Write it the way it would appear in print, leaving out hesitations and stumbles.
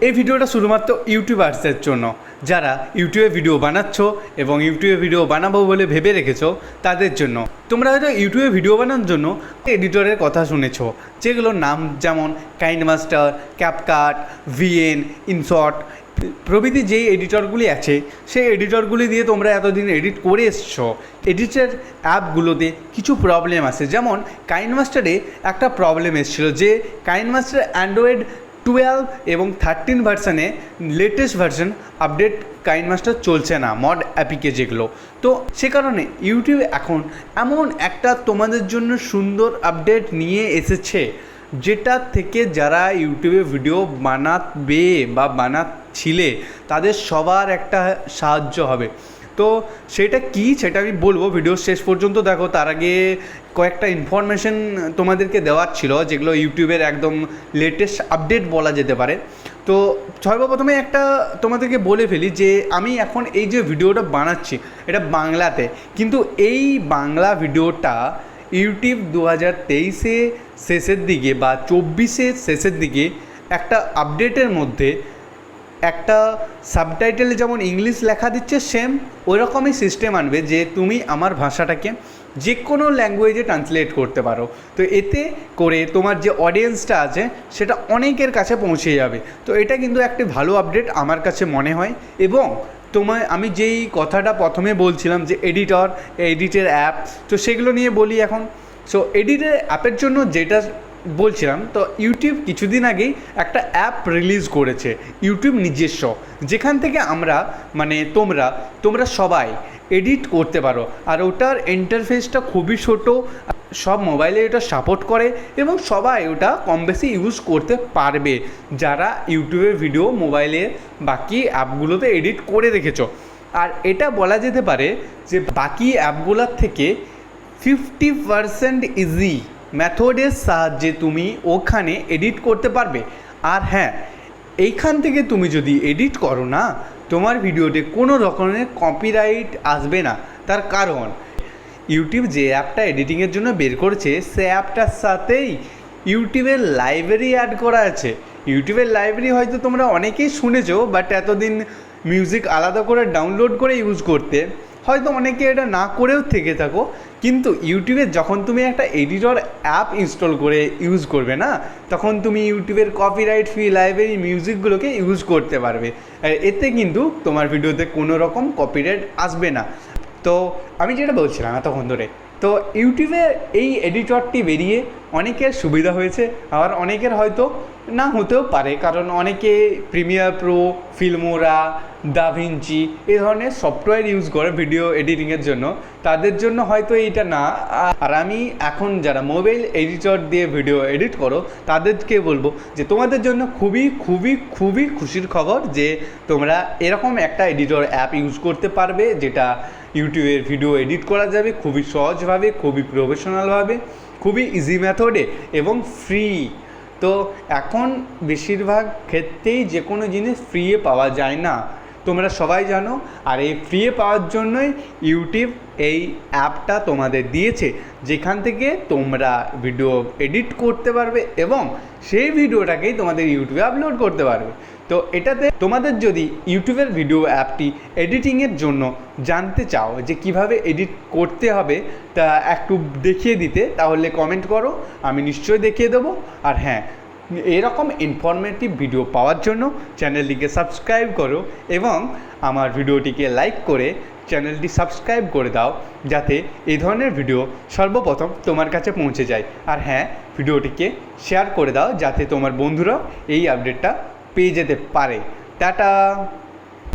এই ভিডিওটা শুধুমাত্র ইউটিউবার্সদের জন্য, যারা ইউটিউবে ভিডিও বানাচ্ছ এবং ইউটিউবে ভিডিও বানাবো বলে ভেবে রেখেছো তাদের জন্য। তোমরা হয়তো ইউটিউবে ভিডিও বানানোর জন্য এডিটরের কথা শুনেছো, যেগুলোর নাম যেমন কাইনমাস্টার, ক্যাপকাট, ভিএন, ইনশট প্রভৃতি যেই এডিটরগুলি আছে, সেই এডিটরগুলি দিয়ে তোমরা এতদিন এডিট করে এসছো। এডিটের অ্যাপগুলোতে কিছু প্রবলেম আছে, যেমন কাইনমাস্টারে একটা প্রবলেম এসেছিলো যে কাইনমাস্টার অ্যান্ড্রয়েড 12 এবং 13 ভার্সানে লেটেস্ট ভার্সন আপডেট কাইনমাস্টার চলছে না, মড অ্যাপিকে যেগুলো। তো সে কারণে ইউটিউব এখন এমন একটা তোমাদের জন্য সুন্দর আপডেট নিয়ে এসেছে, যেটা থেকে যারা ইউটিউবে ভিডিও বানাবে বা বানাচ্ছিলে তাদের সবার একটা সাহায্য হবে। তো সেটা কি সেটা আমি বলবো, ভিডিও শেষ পর্যন্ত দেখো। তার আগে কয়েকটা ইনফরমেশন তোমাদেরকে দেওয়ার ছিল, যেগুলো ইউটিউবের একদম লেটেস্ট আপডেট বলা যেতে পারে। তো সর্বপ্রথমে একটা তোমাদেরকে বলে ফেলি যে আমি এখন এই যে ভিডিওটা বানাচ্ছি এটা বাংলাতে, কিন্তু এই বাংলা ভিডিওটা ইউটিউব 2023-এ শেষের দিকে বা 24-এর শেষের দিকে একটা আপডেটের মধ্যে একটা সাবটাইটেলে যেমন ইংলিশ লেখা দিচ্ছে, সেম ওরকমই সিস্টেম আনবে যে তুমি আমার ভাষাটাকে যে কোনো ল্যাঙ্গুয়েজে ট্রান্সলেট করতে পারো। তো এতে করে তোমার যে অডিয়েন্সটা আছে সেটা অনেকের কাছে পৌঁছে যাবে। তো এটা কিন্তু একটি ভালো আপডেট আমার কাছে মনে হয়। এবং আমি যেই কথাটা প্রথমে বলছিলাম যে এডিটের অ্যাপ, তো সেগুলো নিয়ে বলি এখন। সো এডিটের অ্যাপের জন্য যেটা বলছিলাম, তো ইউটিউব কিছুদিন আগেই একটা অ্যাপ রিলিজ করেছে ইউটিউব নিজস্ব, যেখান থেকে আমরা তোমরা সবাই এডিট করতে পারো। আর ওটার ইন্টারফেসটা খুবই ছোট, সব মোবাইলে এটা সাপোর্ট করে এবং সবাই ওটা কম বেশি ইউজ করতে পারবে, যারা ইউটিউবে ভিডিও মোবাইলে বাকি অ্যাপগুলোতে এডিট করে রেখেছো। আর এটা বলা যেতে পারে যে বাকি অ্যাপগুলোর থেকে 50% ইজি মেথডের সাহায্যে তুমি ওখানে এডিট করতে পারবে। আর হ্যাঁ, এইখান থেকে তুমি যদি এডিট করো না, তোমার ভিডিওতে কোনো রকমের কপিরাইট আসবে না। তার কারণ ইউটিউব যে অ্যাপটা এডিটিংয়ের জন্য বের করেছে, সে অ্যাপটার সাথেই ইউটিউবের লাইব্রেরি অ্যাড করা আছে। ইউটিউবের লাইব্রেরি হয়তো তোমরা অনেকেই শুনেছো, বাট এতদিন মিউজিক আলাদা করে ডাউনলোড করে ইউজ করতে হয়তো অনেকে এটা না করেও থেকে থাকো। কিন্তু ইউটিউবে যখন তুমি একটা এডিটর অ্যাপ ইনস্টল করে ইউজ করবে না, তখন তুমি ইউটিউবের কপিরাইট ফ্রি লাইব্রেরি মিউজিকগুলোকে ইউজ করতে পারবে। এতে কিন্তু তোমার ভিডিওতে কোনো রকম কপিরাইট আসবে না। তো আমি যেটা বলছিলাম এতক্ষণ ধরে, তো ইউটিউবে এই এডিটরটি বেরিয়ে অনেকের সুবিধা হয়েছে, আবার অনেকের হয়তো না হতেও পারে, কারণ অনেকে প্রিমিয়ার প্রো, ফিল্মোরা, দাভিঞ্চি এই ধরনের সফটওয়্যার ইউজ করে ভিডিও এডিটিংয়ের জন্য, তাদের জন্য হয়তো এইটা না। আর আমি এখন যারা মোবাইল এডিটর দিয়ে ভিডিও এডিট করো তাদেরকে বলবো যে তোমাদের জন্য খুবই খুবই খুবই খুশির খবর যে তোমরা এরকম একটা এডিটর অ্যাপ ইউজ করতে পারবে, যেটা ইউটিউবের ভিডিও এডিট করা যাবে খুবই সহজভাবে, খুবই প্রফেশনালভাবে, খুবই ইজি মেথডে এবং ফ্রি। তো এখন বেশিরভাগ ক্ষেত্রেই যে কোনো জিনিস ফ্রিয়ে পাওয়া যায় না, তোমরা সবাই জানো। আর এই ফ্রিয়ে পাওয়ার জন্যই ইউটিউব এই অ্যাপটা তোমাদের দিয়েছে, যেখান থেকে তোমরা ভিডিও এডিট করতে পারবে এবং সেই ভিডিওটাকেই তোমাদের ইউটিউবে আপলোড করতে পারবে। তো এটাতে তোমাদের যদি ইউটিউবের ভিডিও অ্যাপটি এডিটিংয়ের জন্য জানতে চাও যে কিভাবে এডিট করতে হবে, তা একটু দেখিয়ে দিতে, তাহলে কমেন্ট করো, আমি নিশ্চয়ই দেখিয়ে দেবো। আর হ্যাঁ, এরকম ইনফরমেটিভ ভিডিও পাওয়ার জন্য চ্যানেলটিকে সাবস্ক্রাইব করো এবং আমার ভিডিওটিকে লাইক করে চ্যানেলটি সাবস্ক্রাইব করে দাও, যাতে এই ধরনের ভিডিও সর্বপ্রথম তোমার কাছে পৌঁছে যায়। আর হ্যাঁ, ভিডিওটিকে শেয়ার করে দাও, যাতে তোমার বন্ধুরাও এই আপডেটটা পেয়ে যেতে পারে। টাটা।